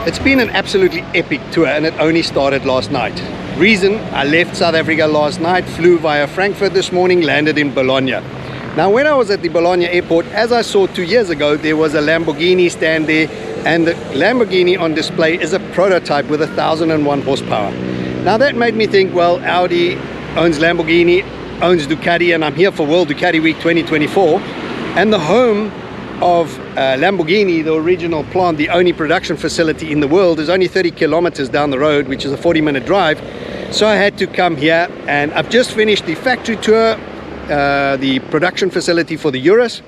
It's been an absolutely epic tour, and it only started last night. Reason, I left South Africa last night, flew via Frankfurt this morning, landed in Bologna. Now when I was at the Bologna airport, as I saw 2 years ago, there was a Lamborghini stand there, and the Lamborghini on display is a prototype with 1001 horsepower. Now that made me think, well, Audi owns Lamborghini, owns Ducati, and I'm here for World Ducati Week 2024, and the home of Lamborghini, the original plant, the only production facility in the world, is only 30 kilometers down the road, which is a 40-minute drive. So I had to come here, and I've just finished the factory tour, the production facility for the Urus,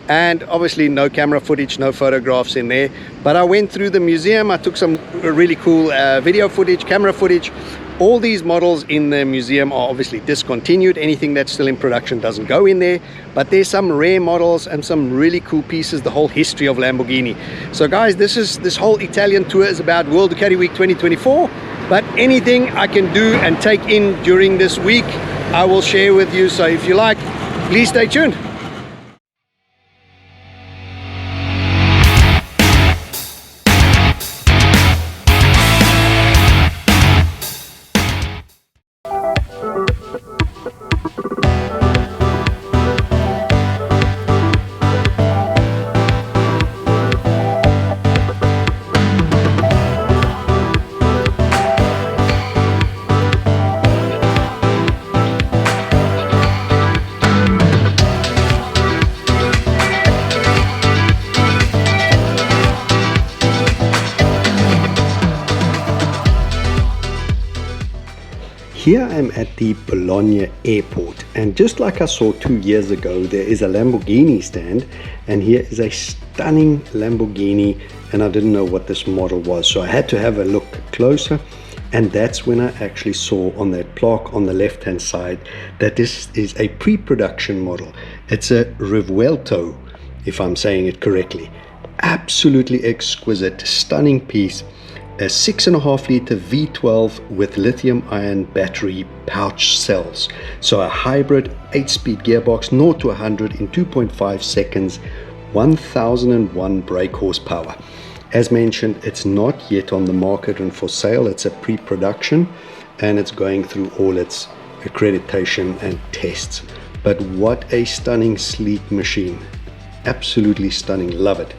and obviously no camera footage, no photographs in there, but I went through the museum. I took some really cool video footage, camera footage. All these models in the museum are obviously discontinued. Anything that's still in production doesn't go in there, but there's some rare models and some really cool pieces, the whole history of Lamborghini. So guys, this whole Italian tour is about World Ducati Week 2024, but anything I can do and take in during this week, I will share with you. So if you like, please stay tuned. Here I'm at the Bologna airport, and just like I saw 2 years ago, there is a Lamborghini stand, and here is a stunning Lamborghini, and I didn't know what this model was, so I had to have a look closer, and that's when I actually saw on that plaque on the left hand side that this is a pre-production model. It's a Rivuelto, if I'm saying it correctly. Absolutely exquisite, stunning piece. A 6.5 liter V12 with lithium ion battery pouch cells. So a hybrid 8-speed gearbox, 0 to 100 in 2.5 seconds, 1001 brake horsepower. As mentioned, it's not yet on the market and for sale. It's a pre-production, and it's going through all its accreditation and tests. But what a stunning, sleek machine. Absolutely stunning, love it.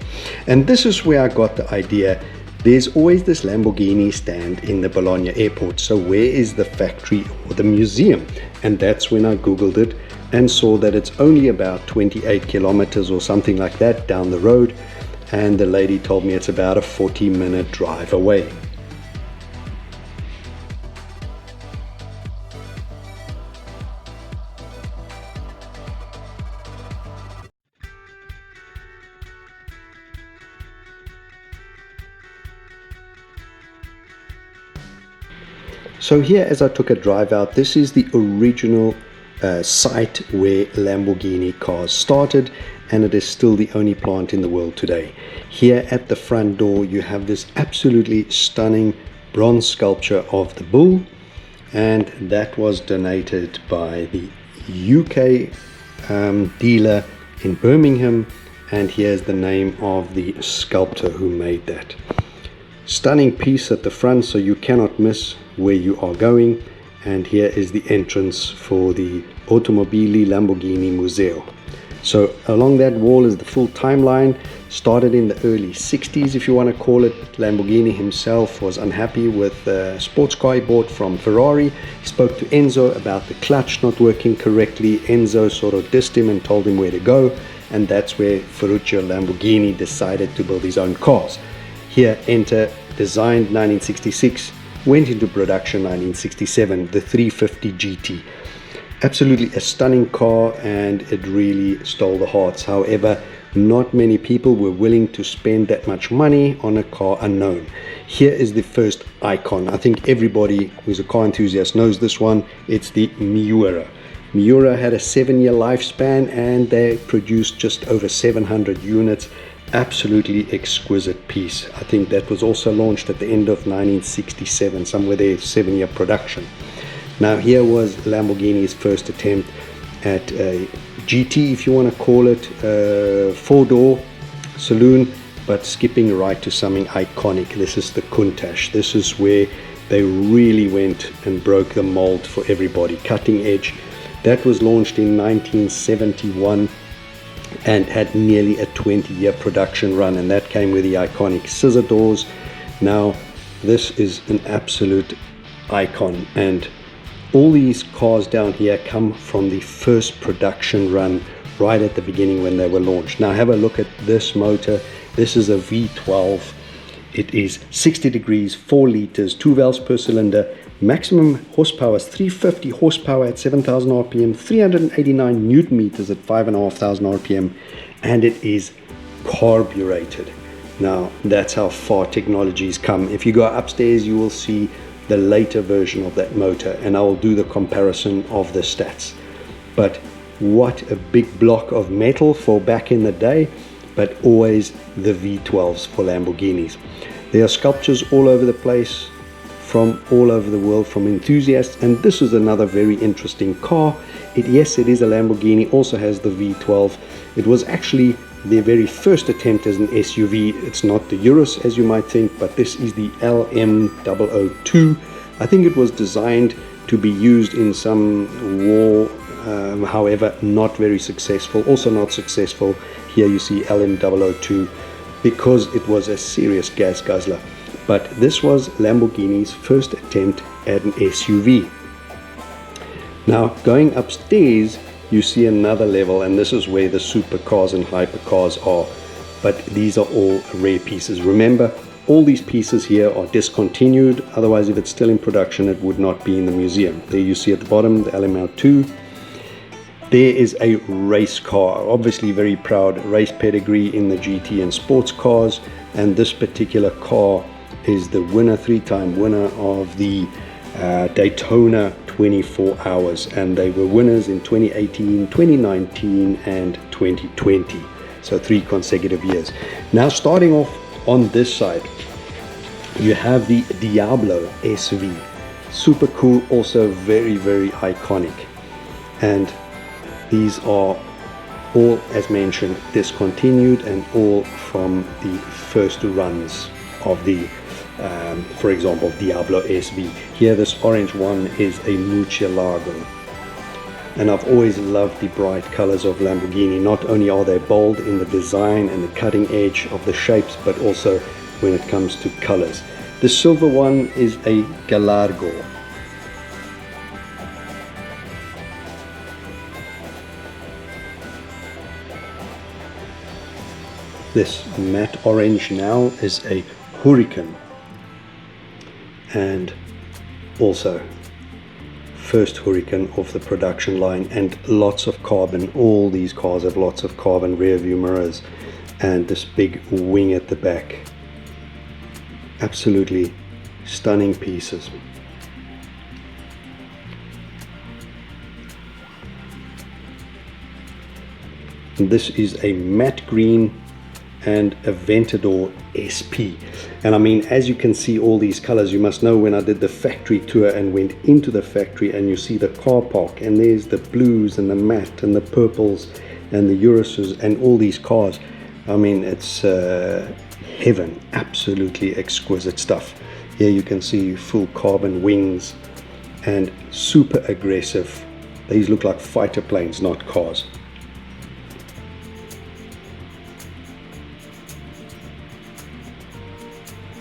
And this is where I got the idea. There's always this Lamborghini stand in the Bologna airport, so where is the factory or the museum? And that's when I googled it and saw that it's only about 28 kilometers or something like that down the road, and the lady told me it's about a 40-minute drive away. So here, as I took a drive out, this is the original site where Lamborghini cars started, and it is still the only plant in the world today. Here at the front door you have this absolutely stunning bronze sculpture of the bull, and that was donated by the UK dealer in Birmingham, and here's the name of the sculptor who made that. Stunning piece at the front, so you cannot miss where you are going. And here is the entrance for the Automobili Lamborghini Museo. So along that wall is the full timeline. Started in the early 60s, if you want to call it. Lamborghini himself was unhappy with the sports car he bought from Ferrari. He spoke to Enzo about the clutch not working correctly. Enzo sort of dissed him and told him where to go, and that's where Ferruccio Lamborghini decided to build his own cars. Here enter, designed 1966, went into production 1967, the 350 GT. Absolutely a stunning car, and it really stole the hearts. However, not many people were willing to spend that much money on a car unknown. Here is the first icon. I think everybody who's a car enthusiast knows this one. It's the Miura. Miura had a 7-year lifespan, and they produced just over 700 units. Absolutely exquisite piece. I think that was also launched at the end of 1967, somewhere there, 7-year production. Now here was Lamborghini's first attempt at a GT, if you want to call it, four-door saloon, but skipping right to something iconic. This is the Countach. This is where they really went and broke the mold for everybody, cutting edge. That was launched in 1971 and had nearly a 20-year production run, and that came with the iconic scissor doors. Now this is an absolute icon, and all these cars down here come from the first production run right at the beginning when they were launched. Now have a look at this motor. This is a V12. It is 60 degrees, 4 liters, 2 valves per cylinder. Maximum horsepower is 350 horsepower at 7,000 RPM, 389 Newton meters at 5,500 RPM, and it is carbureted. Now that's how far technology's come. If you go upstairs, you will see the later version of that motor, and I will do the comparison of the stats. But what a big block of metal for back in the day, but always the V12s for Lamborghinis. There are sculptures all over the place, from all over the world, from enthusiasts, and this is another very interesting car. Yes, it is a Lamborghini, also has the V12. It was actually their very first attempt as an SUV. It's not the Urus as you might think, but this is the LM002. I think it was designed to be used in some war, however not very successful, also not successful. Here you see LM002 because it was a serious gas guzzler. But this was Lamborghini's first attempt at an SUV. Now going upstairs, you see another level, and this is where the supercars and hypercars are, but these are all rare pieces. Remember, all these pieces here are discontinued, otherwise if it's still in production it would not be in the museum. There you see at the bottom the LMR2. There is a race car, obviously very proud race pedigree in the GT and sports cars, and this particular car is the winner, 3-time winner of the Daytona 24 hours, and they were winners in 2018, 2019 and 2020, so 3 consecutive years. Now starting off on this side, you have the Diablo SV, super cool, also very iconic, and these are all, as mentioned, discontinued and all from the first runs of the for example, Diablo SV. Here this orange one is a Murcielago, and I've always loved the bright colors of Lamborghini. Not only are they bold in the design and the cutting edge of the shapes, but also when it comes to colors. The silver one is a Galargo. This matte orange now is a Hurricane, and also first Hurricane off the production line, and lots of carbon. All these cars have lots of carbon rear view mirrors and this big wing at the back. Absolutely stunning pieces. And this is a matte green and Aventador SP, and I mean, as you can see all these colors, you must know when I did the factory tour and went into the factory and you see the car park, and there's the blues and the matte and the purples and the Uruses and all these cars. I mean, it's heaven, absolutely exquisite stuff. Here you can see full carbon wings and super aggressive. These look like fighter planes, not cars.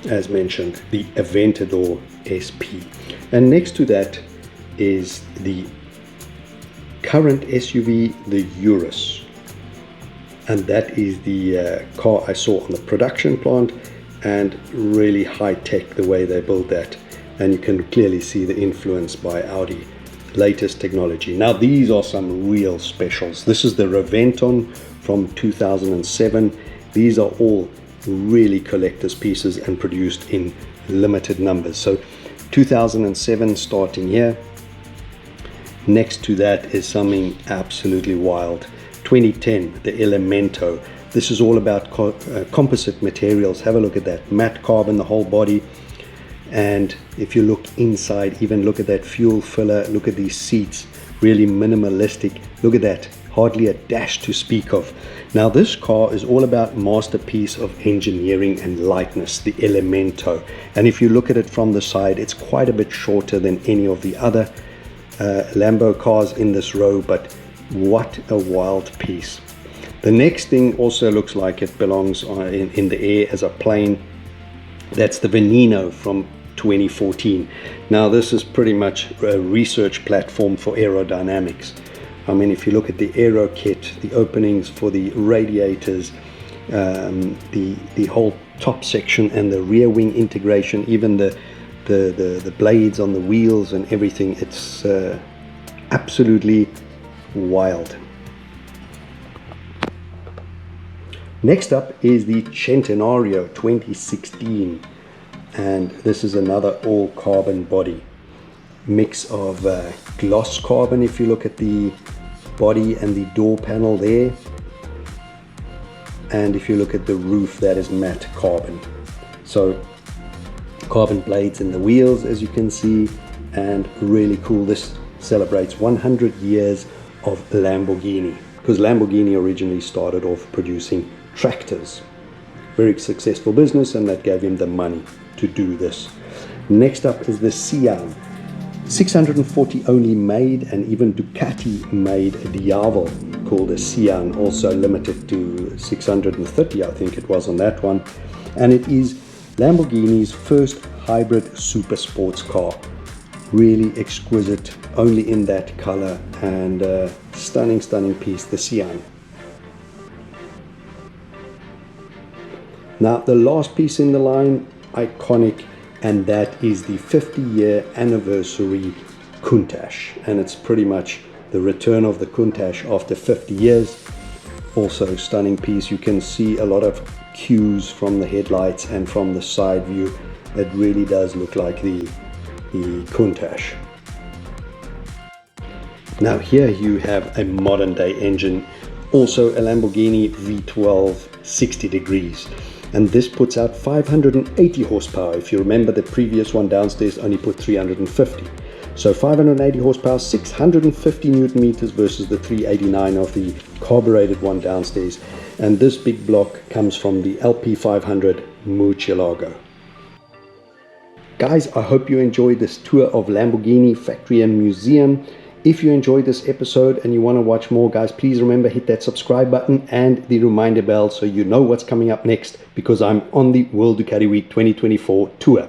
As mentioned, the Aventador SP, and next to that is the current SUV, the Urus, and that is the car I saw on the production plant, and really high tech the way they built that, and you can clearly see the influence by Audi, latest technology. Now these are some real specials. This is the Reventon from 2007. These are all really collector's pieces and produced in limited numbers. So 2007 starting here. Next to that is something absolutely wild. 2010, the Elemento. This is all about composite materials. Have a look at that, matte carbon, the whole body, And if you look inside, even look at that fuel filler, look at these seats, really minimalistic. Look at that, hardly a dash to speak of. Now this car is all about masterpiece of engineering and lightness, the Elemento. And if you look at it from the side, it's quite a bit shorter than any of the other Lambo cars in this row, but what a wild piece. The next thing also looks like it belongs in the air as a plane. That's the Veneno from 2014. Now this is pretty much a research platform for aerodynamics. I mean, if you look at the aero kit, the openings for the radiators, the whole top section and the rear wing integration, even the blades on the wheels and everything, it's absolutely wild. Next up is the Centenario 2016, and this is another all carbon body, mix of gloss carbon if you look at the body and the door panel there, and if you look at the roof, that is matte carbon. So carbon blades in the wheels, as you can see, and really cool. This celebrates 100 years of Lamborghini, because Lamborghini originally started off producing tractors. Very successful business, and that gave him the money to do this. Next up is the Sian. 640 only made, and even Ducati made a Diavel called a Sian, also limited to 630, I think it was on that one. And it is Lamborghini's first hybrid super sports car. Really exquisite, only in that color, and stunning piece, the Sian. Now the last piece in the line, iconic, and that is the 50-year anniversary Countach, and it's pretty much the return of the Countach after 50 years. Also stunning piece. You can see a lot of cues from the headlights and from the side view. It really does look like the Countach. Now here you have a modern day engine, also a Lamborghini V12 60 degrees. And this puts out 580 horsepower. If you remember, the previous one downstairs only put 350. So 580 horsepower, 650 newton meters versus the 389 of the carbureted one downstairs. And this big block comes from the LP500 Murcielago. Guys, I hope you enjoyed this tour of Lamborghini Factory and Museum. If you enjoyed this episode and you want to watch more, guys, please remember, hit that subscribe button and the reminder bell so you know what's coming up next, because I'm on the World Ducati Week 2024 tour.